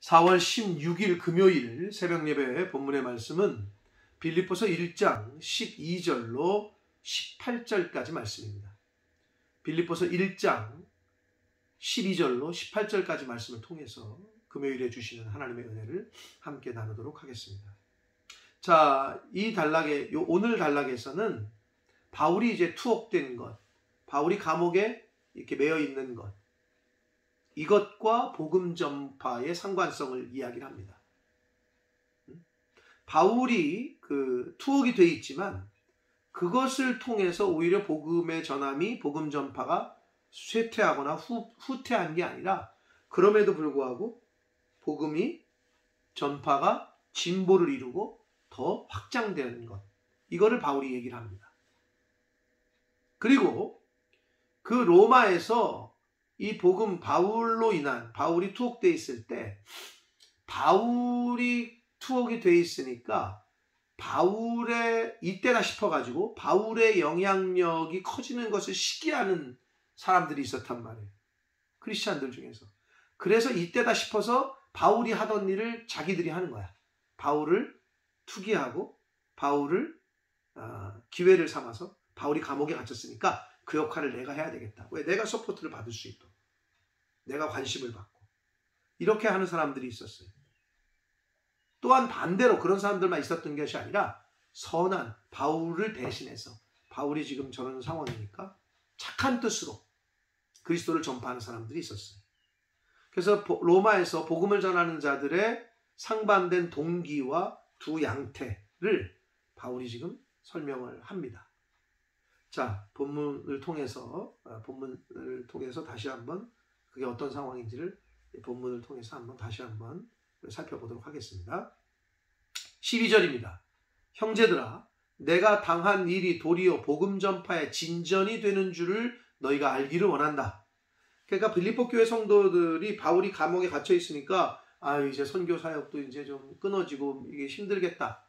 4월 16일 금요일 새벽 예배 본문의 말씀은 빌립보서 1장 12절로 18절까지 말씀입니다. 빌립보서 1장 12절로 18절까지 말씀을 통해서 금요일에 주시는 하나님의 은혜를 함께 나누도록 하겠습니다. 자, 오늘 단락에서는 바울이 이제 투옥된 것, 바울이 감옥에 이렇게 매여 있는 것, 이것과 복음 전파의 상관성을 이야기를 합니다. 바울이 투옥이 돼 있지만 그것을 통해서 오히려 복음의 전함이, 복음 전파가 쇠퇴하거나 후퇴한 게 아니라 그럼에도 불구하고 복음이 전파가 진보를 이루고 더 확장되는 것, 이거를 바울이 얘기를 합니다. 그리고 그 로마에서 이 복음 바울이 투옥되어 있을 때, 바울이 투옥이 되어 있으니까 바울의 이때다 싶어가지고 바울의 영향력이 커지는 것을 시기하는 사람들이 있었단 말이에요. 크리스찬들 중에서. 그래서 이때다 싶어서 바울이 하던 일을 자기들이 하는 거야. 바울을 투기하고 바울을 기회를 삼아서 바울이 감옥에 갇혔으니까 그 역할을 내가 해야 되겠다. 왜? 내가 서포트를 받을 수 있도록. 내가 관심을 받고. 이렇게 하는 사람들이 있었어요. 또한 반대로 그런 사람들만 있었던 것이 아니라 선한 바울을 대신해서, 바울이 지금 저런 상황이니까 착한 뜻으로 그리스도를 전파하는 사람들이 있었어요. 그래서 로마에서 복음을 전하는 자들의 상반된 동기와 두 양태를 바울이 지금 설명을 합니다. 자, 본문을 통해서 다시 한번 그게 어떤 상황인지를 본문을 통해서 다시 한번 살펴보도록 하겠습니다. 12절입니다. 형제들아, 내가 당한 일이 도리어 복음 전파의 진전이 되는 줄을 너희가 알기를 원한다. 그러니까 빌립보 교회 성도들이 바울이 감옥에 갇혀 있으니까 이제 선교 사역도 이제 좀 끊어지고 이게 힘들겠다.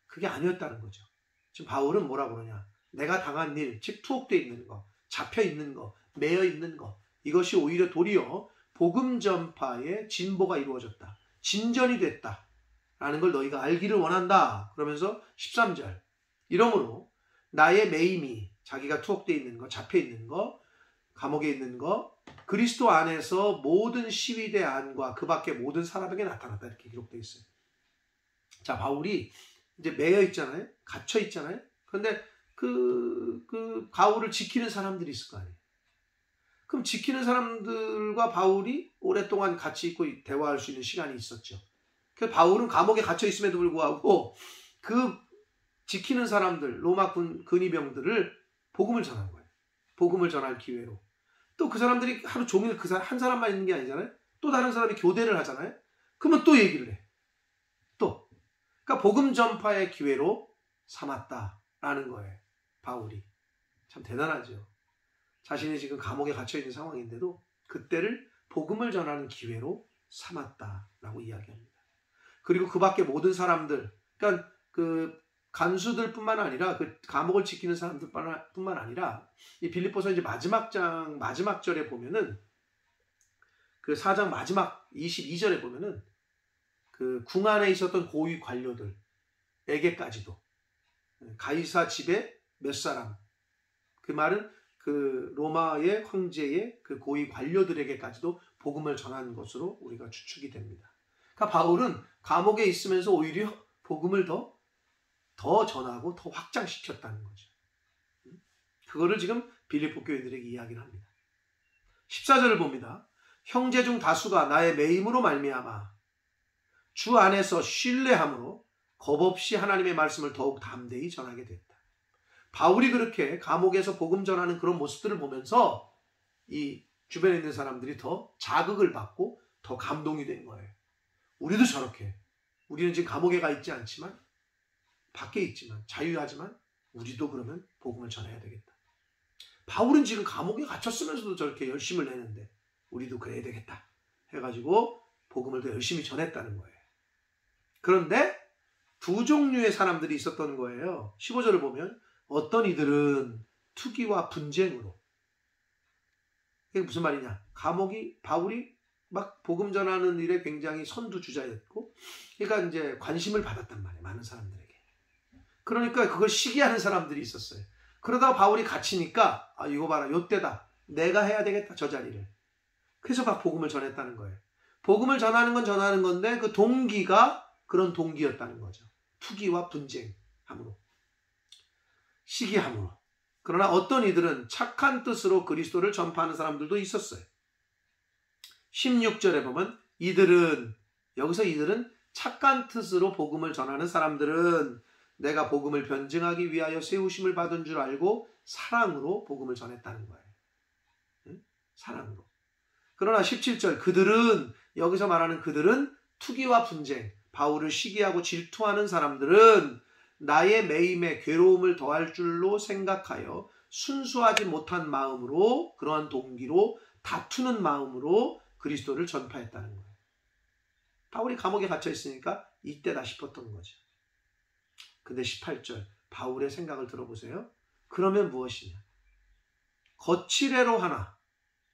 그게 아니었다는 거죠. 지금 바울은 뭐라고 그러냐? 내가 당한 일, 즉 투옥되어 있는 거, 잡혀 있는 거, 매여 있는 거, 이것이 오히려 도리어 복음 전파의 진보가 이루어졌다. 진전이 됐다. 라는 걸 너희가 알기를 원한다. 그러면서 13절. 이러므로 나의 매임이, 자기가 투옥되어 있는 거, 잡혀 있는 거, 감옥에 있는 거, 그리스도 안에서 모든 시위대 안과 그 밖의 모든 사람에게 나타났다. 이렇게 기록되어 있어요. 자, 바울이 이제 매여 있잖아요. 갇혀 있잖아요. 그런데 바울을 지키는 사람들이 있을 거 아니에요. 그럼 지키는 사람들과 바울이 오랫동안 같이 있고 대화할 수 있는 시간이 있었죠. 그래서 바울은 감옥에 갇혀 있음에도 불구하고 그 지키는 사람들, 로마 근위병들을 복음을 전한 거예요. 복음을 전할 기회로. 또 그 사람들이 하루 종일 한 사람만 있는 게 아니잖아요. 또 다른 사람이 교대를 하잖아요. 그러면 또 얘기를 해. 또. 그러니까 복음 전파의 기회로 삼았다라는 거예요. 바울이. 참 대단하죠. 자신이 지금 감옥에 갇혀 있는 상황인데도 그때를 복음을 전하는 기회로 삼았다라고 이야기합니다. 그리고 그 밖에 모든 사람들, 그러니까 그 간수들뿐만 아니라 그 감옥을 지키는 사람들뿐만 아니라 이 빌립보서 이제 마지막 절에 보면은 그 4장 마지막 22절에 보면은 그 궁 안에 있었던 고위 관료들에게까지도, 가이사 집에 몇 사람, 그 말은 그 로마의 황제의 그 고위 관료들에게까지도 복음을 전하는 것으로 우리가 추측이 됩니다. 그러니까 바울은 감옥에 있으면서 오히려 복음을 더 전하고 더 확장시켰다는 거죠. 그거를 지금 빌립보 교인들에게 이야기를 합니다. 14절을 봅니다. 형제 중 다수가 나의 매임으로 말미암아 주 안에서 신뢰함으로 겁없이 하나님의 말씀을 더욱 담대히 전하게 됐다. 바울이 그렇게 감옥에서 복음 전하는 그런 모습들을 보면서 이 주변에 있는 사람들이 더 자극을 받고 더 감동이 된 거예요. 우리도 저렇게, 우리는 지금 감옥에 가 있지 않지만, 밖에 있지만, 자유하지만 우리도 그러면 복음을 전해야 되겠다. 바울은 지금 감옥에 갇혔으면서도 저렇게 열심을 내는데 우리도 그래야 되겠다 해가지고 복음을 더 열심히 전했다는 거예요. 그런데 두 종류의 사람들이 있었던 거예요. 15절을 보면 어떤 이들은 투기와 분쟁으로. 이게 무슨 말이냐? 바울이 막 복음 전하는 일에 굉장히 선두주자였고, 그러니까 이제 관심을 받았단 말이에요, 많은 사람들에게. 그러니까 그걸 시기하는 사람들이 있었어요. 그러다가 바울이 갇히니까 이거 봐라, 요때다, 내가 해야 되겠다, 저 자리를. 그래서 막 복음을 전했다는 거예요. 복음을 전하는 건 전하는 건데 그 동기가 그런 동기였다는 거죠. 투기와 분쟁함으로, 시기함으로. 그러나 어떤 이들은 착한 뜻으로 그리스도를 전파하는 사람들도 있었어요. 16절에 보면 여기서 이들은 착한 뜻으로 복음을 전하는 사람들은 내가 복음을 변증하기 위하여 세우심을 받은 줄 알고 사랑으로 복음을 전했다는 거예요. 응? 사랑으로. 그러나 17절, 여기서 말하는 그들은 투기와 분쟁, 바울을 시기하고 질투하는 사람들은 나의 매임에 괴로움을 더할 줄로 생각하여 순수하지 못한 마음으로, 그러한 동기로 다투는 마음으로 그리스도를 전파했다는 거예요. 바울이 감옥에 갇혀 있으니까 이때다 싶었던 거죠. 근데 18절, 바울의 생각을 들어보세요. 그러면 무엇이냐? 거칠애로 하나,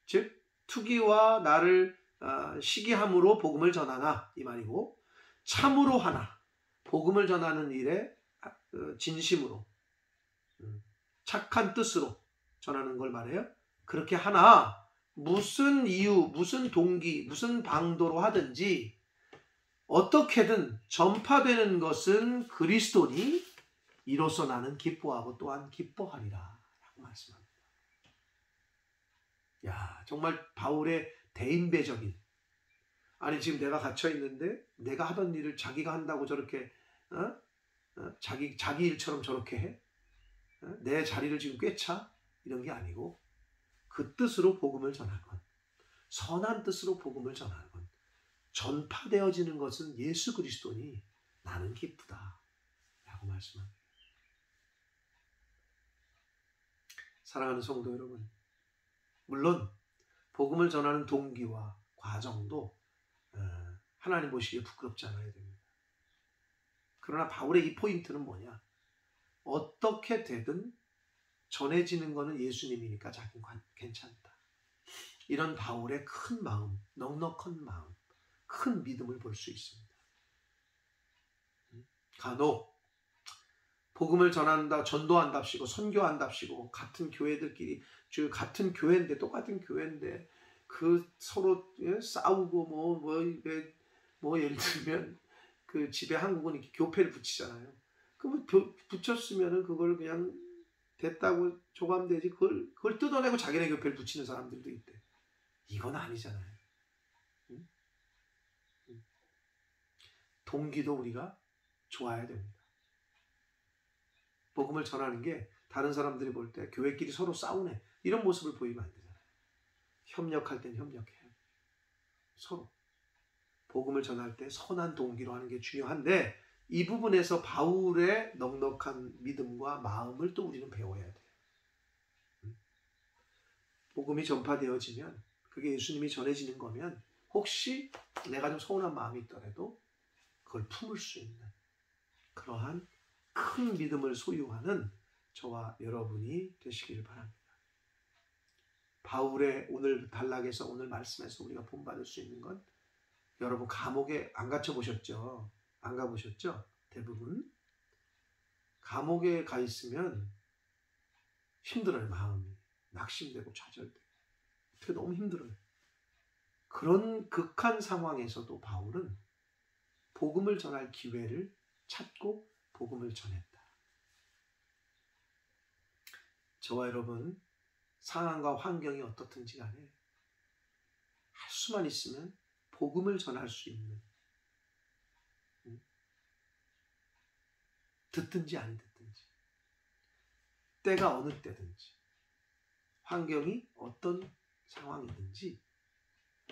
즉 투기와 나를 시기함으로 복음을 전하나, 이 말이고, 참으로 하나, 복음을 전하는 일에 진심으로, 착한 뜻으로 전하는 걸 말해요. 그렇게 하나, 무슨 이유, 무슨 동기, 무슨 방도로 하든지 어떻게든 전파되는 것은 그리스도니 이로써 나는 기뻐하고 또한 기뻐하리라 라고 말씀합니다. 야, 정말 바울의 대인배적인, 아니 지금 내가 갇혀 있는데 내가 하던 일을 자기가 한다고 저렇게 자기 일처럼 저렇게 해? 내 자리를 지금 꿰차? 이런 게 아니고 그 뜻으로 복음을 전하건, 선한 뜻으로 복음을 전하건, 전파되어지는 것은 예수 그리스도니 나는 기쁘다 라고 말씀합니다. 사랑하는 성도 여러분, 물론 복음을 전하는 동기와 과정도 하나님 보시기에 부끄럽지 않아야 됩니다. 그러나 바울의 이 포인트는 뭐냐? 어떻게 되든 전해지는 것은 예수님이니까 자기는 괜찮다. 이런 바울의 큰 마음, 넉넉한 마음, 큰 믿음을 볼 수 있습니다. 간혹 복음을 전한다, 전도한답시고 선교한답시고 같은 교회들끼리, 같은 교회인데, 똑같은 교회인데 그 서로 싸우고 뭐 예를 들면 그 집에 한국은 이렇게 교패를 붙이잖아요. 그러면 붙였으면은 그걸 그냥 됐다고 조감되지, 그걸 뜯어내고 자기네 교패를 붙이는 사람들도 있대. 이건 아니잖아요. 동기도 우리가 좋아야 됩니다. 복음을 전하는 게 다른 사람들이 볼 때 교회끼리 서로 싸우네, 이런 모습을 보이면 안 되잖아요. 협력할 땐 협력해요. 서로 복음을 전할 때 선한 동기로 하는 게 중요한데, 이 부분에서 바울의 넉넉한 믿음과 마음을 또 우리는 배워야 돼요. 복음이 전파되어지면, 그게 예수님이 전해지는 거면 혹시 내가 좀 서운한 마음이 있더라도 그걸 품을 수 있는 그러한 큰 믿음을 소유하는 저와 여러분이 되시기를 바랍니다. 바울의 오늘 단락에서, 오늘 말씀에서 우리가 본받을 수 있는 건, 여러분 감옥에 안 갇혀 보셨죠? 안 가보셨죠? 대부분 감옥에 가 있으면 힘들어요. 마음이 낙심되고 좌절되고 어떻게 너무 힘들어요. 그런 극한 상황에서도 바울은 복음을 전할 기회를 찾고 복음을 전했다. 저와 여러분, 상황과 환경이 어떻든지 간에 할 수만 있으면 복음을 전할 수 있는, 듣든지 안 듣든지, 때가 어느 때든지, 환경이 어떤 상황이든지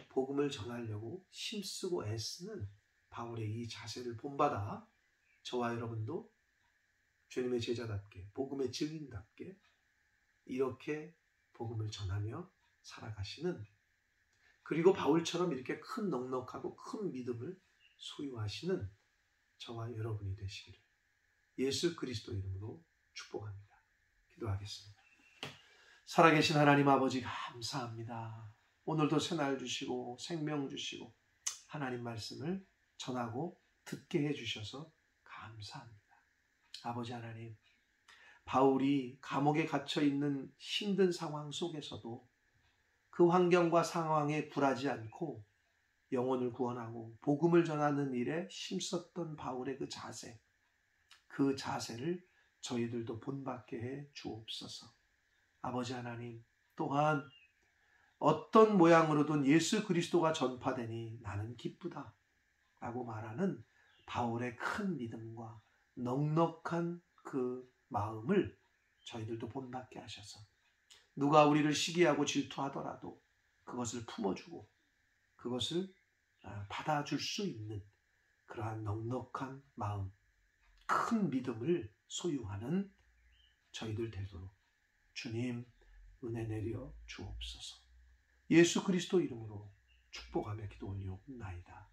복음을 전하려고 힘쓰고 애쓰는 바울의 이 자세를 본받아 저와 여러분도 주님의 제자답게, 복음의 증인답게 이렇게 복음을 전하며 살아가시는, 그리고 바울처럼 이렇게 큰 넉넉하고 큰 믿음을 소유하시는 저와 여러분이 되시기를 예수 그리스도 이름으로 축복합니다. 기도하겠습니다. 살아계신 하나님 아버지, 감사합니다. 오늘도 새날 주시고 생명 주시고 하나님 말씀을 전하고 듣게 해주셔서 감사합니다. 아버지 하나님, 바울이 감옥에 갇혀 있는 힘든 상황 속에서도 그 환경과 상황에 굴하지 않고 영혼을 구원하고 복음을 전하는 일에 힘썼던 바울의 그 자세를 저희들도 본받게 해 주옵소서. 아버지 하나님, 또한 어떤 모양으로든 예수 그리스도가 전파되니 나는 기쁘다 라고 말하는 바울의 큰 믿음과 넉넉한 그 마음을 저희들도 본받게 하셔서 누가 우리를 시기하고 질투하더라도 그것을 품어주고 그것을 받아줄 수 있는 그러한 넉넉한 마음, 큰 믿음을 소유하는 저희들 되도록 주님 은혜 내려 주옵소서. 예수 그리스도 이름으로 축복하며 기도 올리옵나이다.